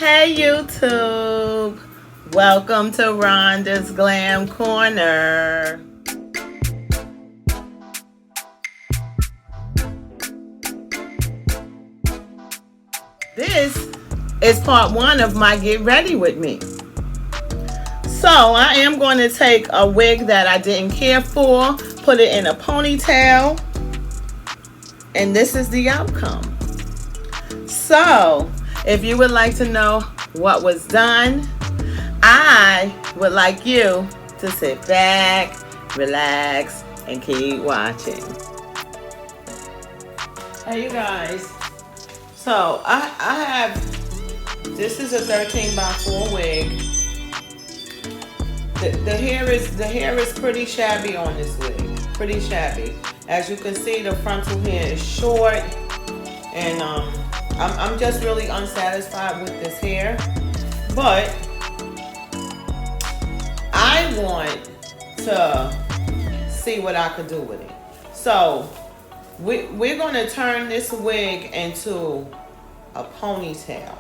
Hey YouTube, welcome to Rhonda's Glam Corner. This is part one of my Get Ready With Me. So I am going to take a wig that I didn't care for, put it in a ponytail, and this is the outcome. So if you would like to know what was done, I would like you to sit back, relax, and keep watching. Hey you guys, so I have, this is a 13x4 wig. The hair is pretty shabby on this wig, pretty shabby. As you can see, the frontal hair is short, and I'm just really unsatisfied with this hair, but I want to see what I could do with it. So we're going to turn this wig into a ponytail.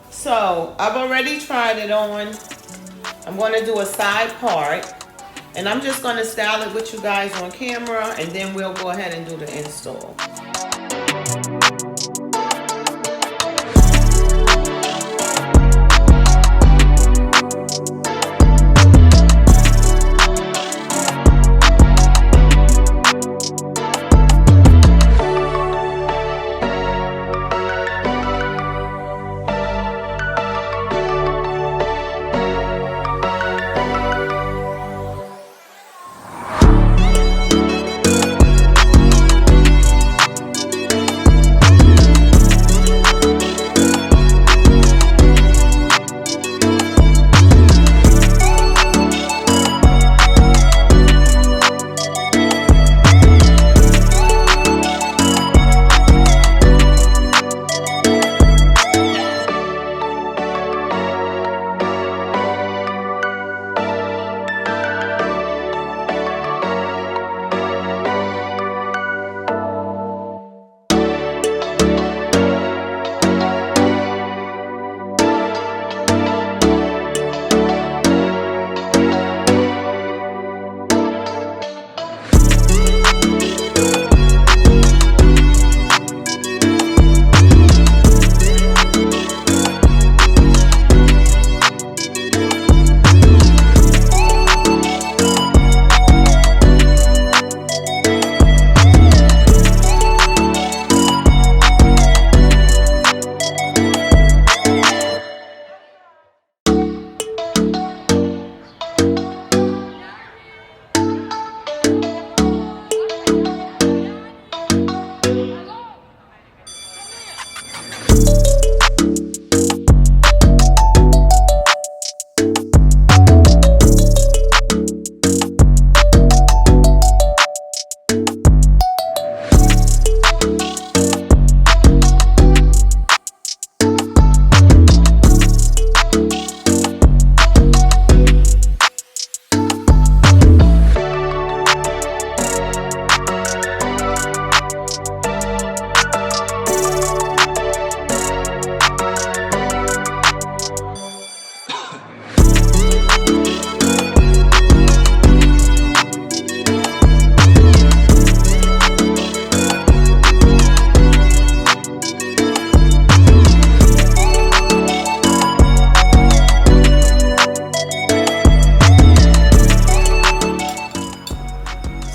So I've already tried it on. I'm going to do a side part, and I'm just going to style it with you guys on camera, and then we'll go ahead and do the install.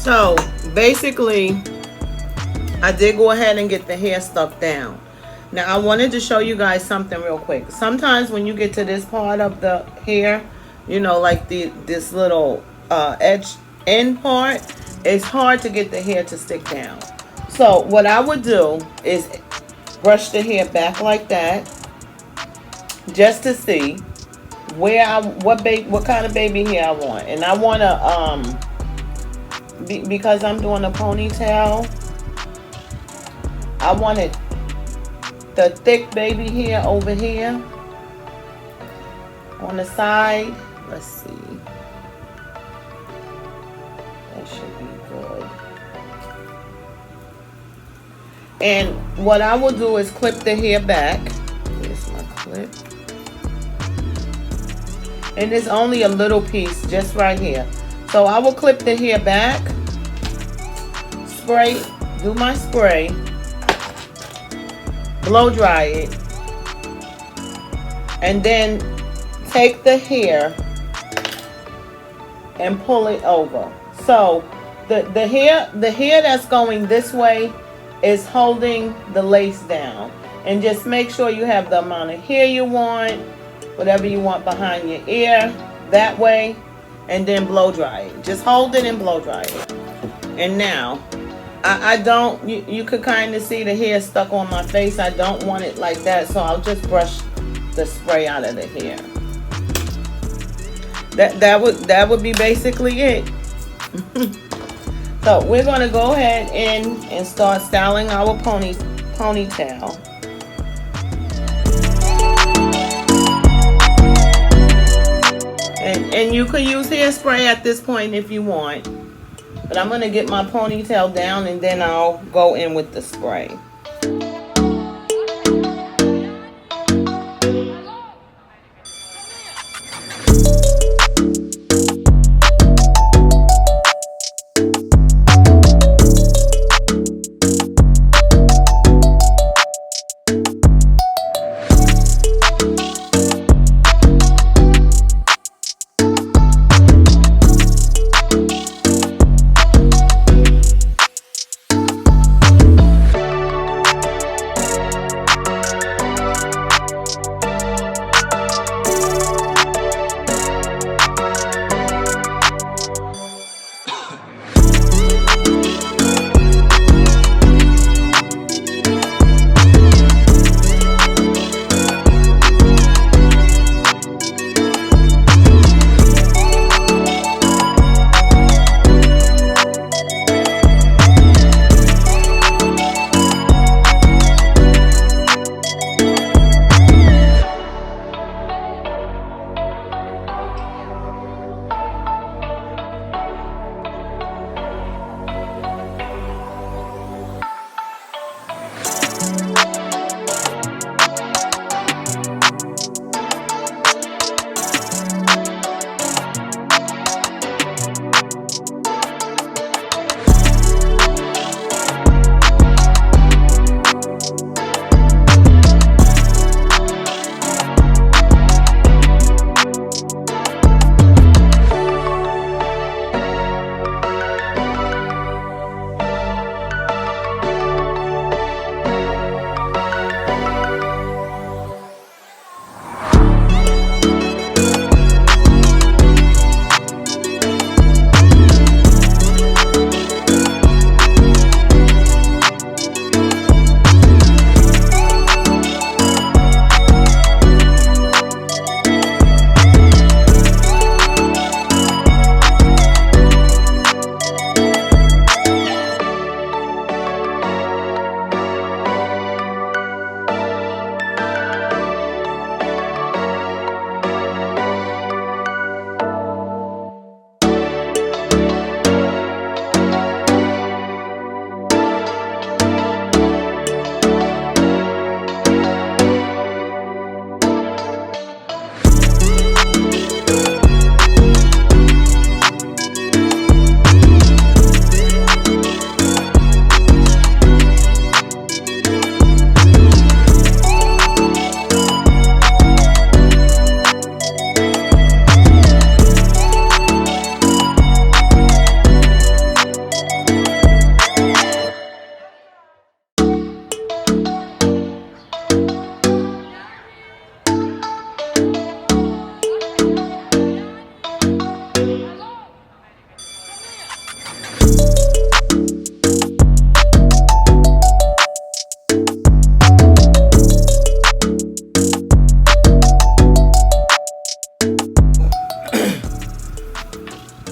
So basically, I did go ahead and get the hair stuck down. Now I wanted to show you guys something real quick. Sometimes when you get to this part of the hair, you know, like this little edge end part, it's hard to get the hair to stick down. So what I would do is brush the hair back like that, just to see where what kind of baby hair I want. And I want to because I'm doing a ponytail, I wanted the thick baby hair over here on the side. Let's see, that should be good. And what I will do is clip the hair back. Here's my clip. And it's only a little piece just right here. So I will clip the hair back, spray, do my spray, blow dry it, and then take the hair and pull it over. So the hair that's going this way is holding the lace down. And just make sure you have the amount of hair you want, whatever you want behind your ear, that way, and then blow dry it. Just hold it and blow dry it. And now, I don't, you could kind of see the hair stuck on my face. I don't want it like that, so I'll just brush the spray out of the hair. That would be basically it. So we're going to go ahead and start styling our ponytail. And you could use hairspray at this point if you want. But I'm going to get my ponytail down and then I'll go in with the spray.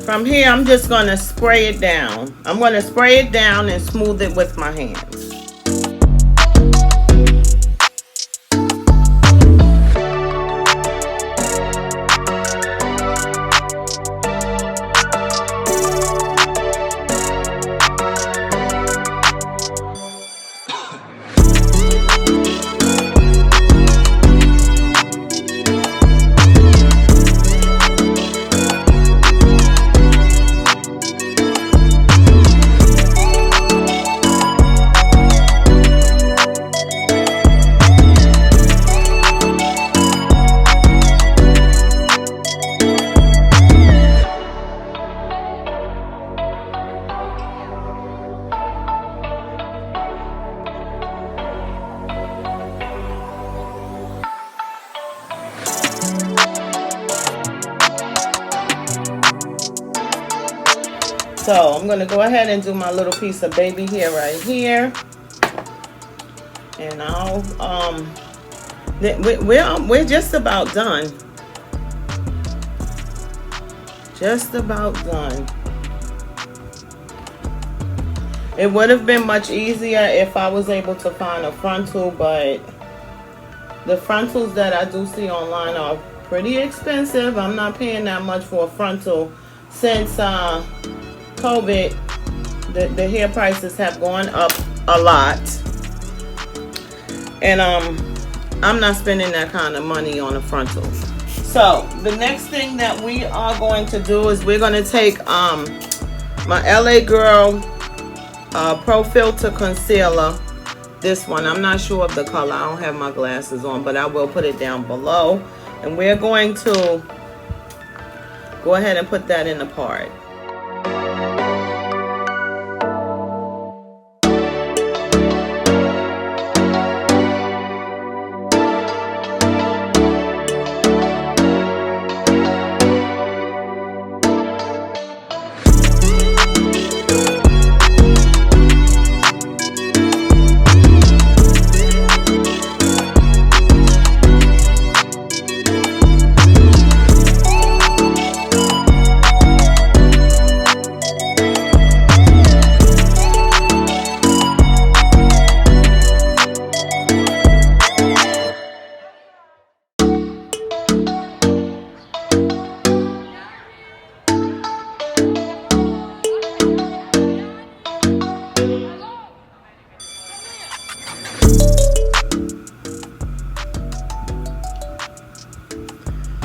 From here, I'm just going to spray it down. I'm going to spray it down and smooth it with my hands. So I'm going to go ahead and do my little piece of baby hair right here. And I'll, we're just about done. Just about done. It would have been much easier if I was able to find a frontal, but the frontals that I do see online are pretty expensive. I'm not paying that much for a frontal. Since COVID, the hair prices have gone up a lot. And I'm not spending that kind of money on a frontal. So the next thing that we are going to do is we're going to take my LA Girl Pro Filter Concealer. This one, I'm not sure of the color. I don't have my glasses on, but I will put it down below. And we're going to go ahead and put that in the part.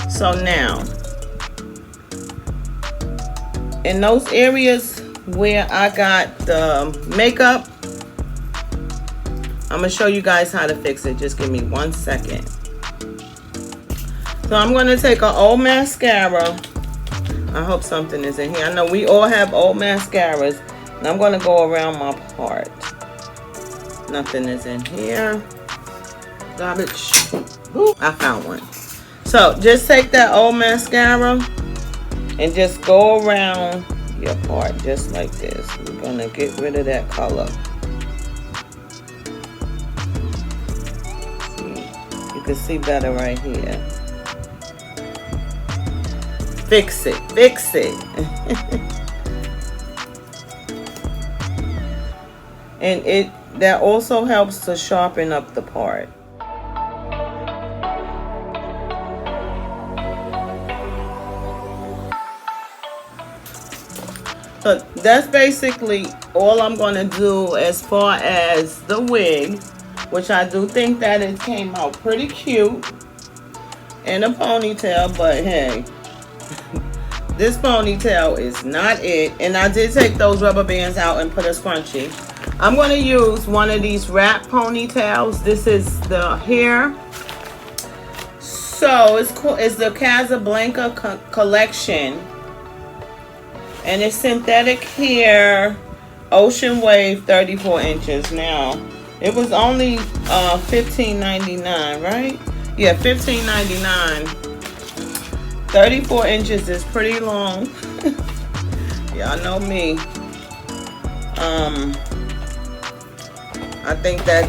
So now, in those areas where I got the makeup, I'm going to show you guys how to fix it. Just give me 1 second. So I'm going to take an old mascara. I hope something is in here. I know we all have old mascaras. And I'm going to go around my part. Nothing is in here. Garbage. Ooh, I found one. So just take that old mascara and just go around your part just like this. We're going to get rid of that color. See, you can see better right here. Fix it, fix it. And that also helps to sharpen up the part. So that's basically all I'm going to do as far as the wig, which I do think that it came out pretty cute in a ponytail, but hey, this ponytail is not it. And I did take those rubber bands out and put a scrunchie. I'm going to use one of these wrap ponytails. This is the hair. So it's cool. It's the Casablanca collection. And it's synthetic hair, ocean wave, 34 inches. Now, it was only $15.99, right? Yeah, $15.99. 34 inches is pretty long. Y'all know me. I think that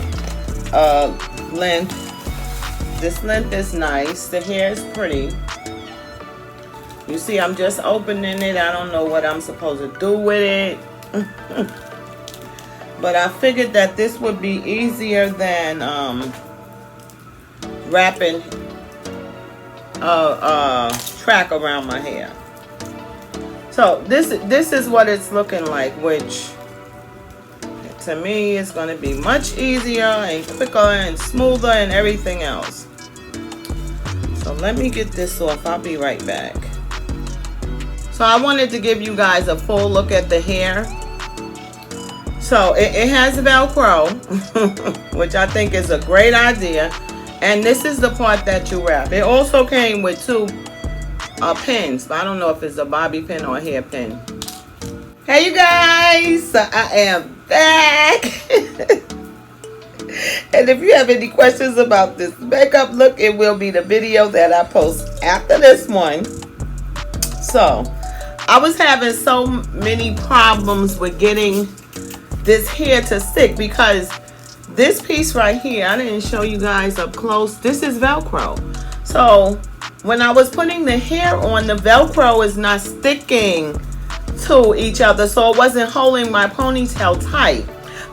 this length is nice. The hair is pretty. You see, I'm just opening it. I don't know what I'm supposed to do with it. But I figured that this would be easier than wrapping a track around my hair. So this is what it's looking like, which to me is going to be much easier and quicker and smoother and everything else. So let me get this off. I'll be right back. So I wanted to give you guys a full look at the hair. So it has Velcro, which I think is a great idea. And this is the part that you wrap. It also came with two pins, but I don't know if it's a bobby pin or a hair pin. Hey you guys, so I am back. And if you have any questions about this makeup look, it will be the video that I post after this one. So I was having so many problems with getting this hair to stick because this piece right here, I didn't show you guys up close. This is Velcro. So when I was putting the hair on, the Velcro is not sticking to each other, so it wasn't holding my ponytail tight.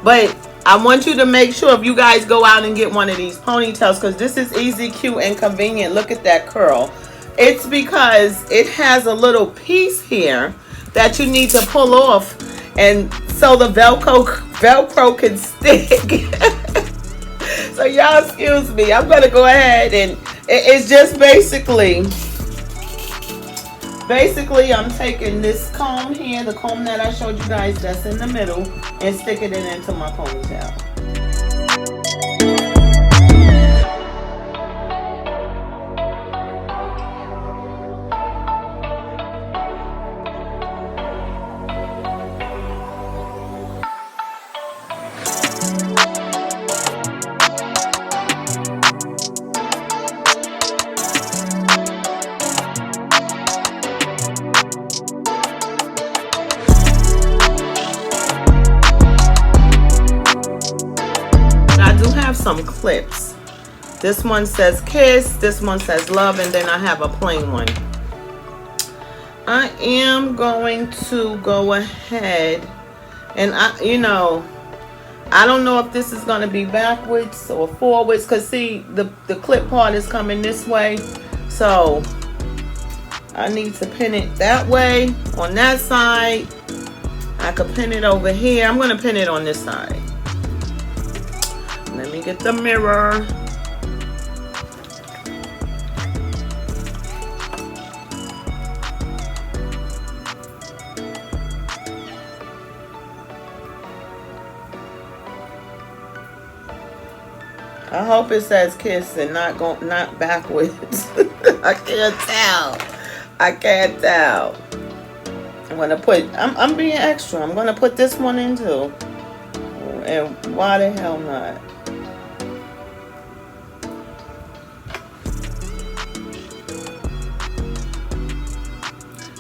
But I want you to make sure if you guys go out and get one of these ponytails, because this is easy, cute, and convenient. Look at that curl. It's because it has a little piece here that you need to pull off, and so the Velcro can stick. So y'all excuse me. I'm gonna go ahead and it's just basically I'm taking this comb here, the comb that I showed you guys that's in the middle, and sticking it into my ponytail. Some clips. This one says kiss, this one says love, and then I have a plain one. I am going to go ahead and I don't know if this is going to be backwards or forwards, because see the clip part is coming this way, so I need to pin it that way on that side. I could pin it over here. I'm going to pin it on this side. Let me get the mirror. I hope it says kiss and not backwards. I can't tell. I can't tell. I'm gonna put. I'm being extra. I'm gonna put this one in too. And why the hell not?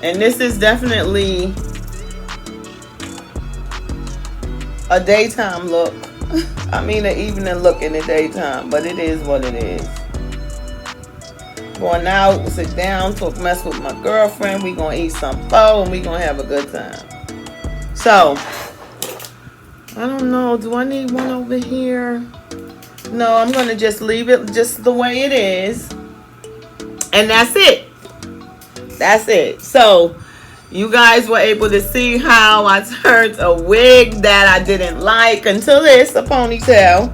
And this is definitely a daytime look. I mean an evening look in the daytime, but it is what it is. Going out, sit down, talk, mess with my girlfriend. We gonna eat some pho and we gonna have a good time. So, I don't know. Do I need one over here? No, I'm gonna just leave it just the way it is. And that's it. That's it. So you guys were able to see how I turned a wig that I didn't like until this, a ponytail.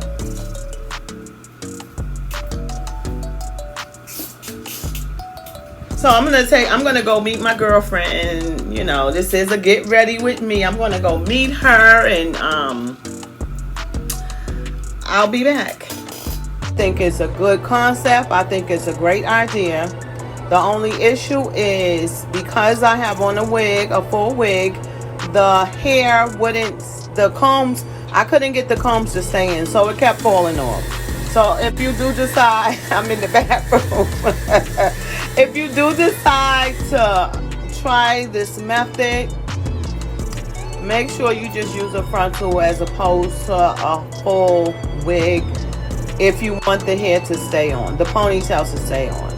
So I'm gonna go meet my girlfriend, and this is a get ready with me. I'm gonna go meet her, and I'll be back. I think it's a good concept. I think it's a great idea. The only issue is because I have on a wig, a full wig, the hair wouldn't, the combs, I couldn't get the combs to stay in, so it kept falling off. So if you do decide, I'm in the bathroom. If you do decide to try this method, make sure you just use a frontal as opposed to a full wig if you want the hair to stay on, the ponytail to stay on.